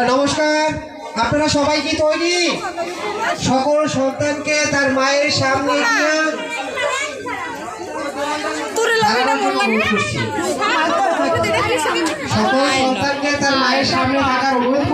নমস্কার, আপনারা সবাই কি তৈরি? সকল সন্তানকে তার মায়ের সামনে গিয়ে সকল সন্তানকে তার মায়ের সামনে থাকার অনুরোধ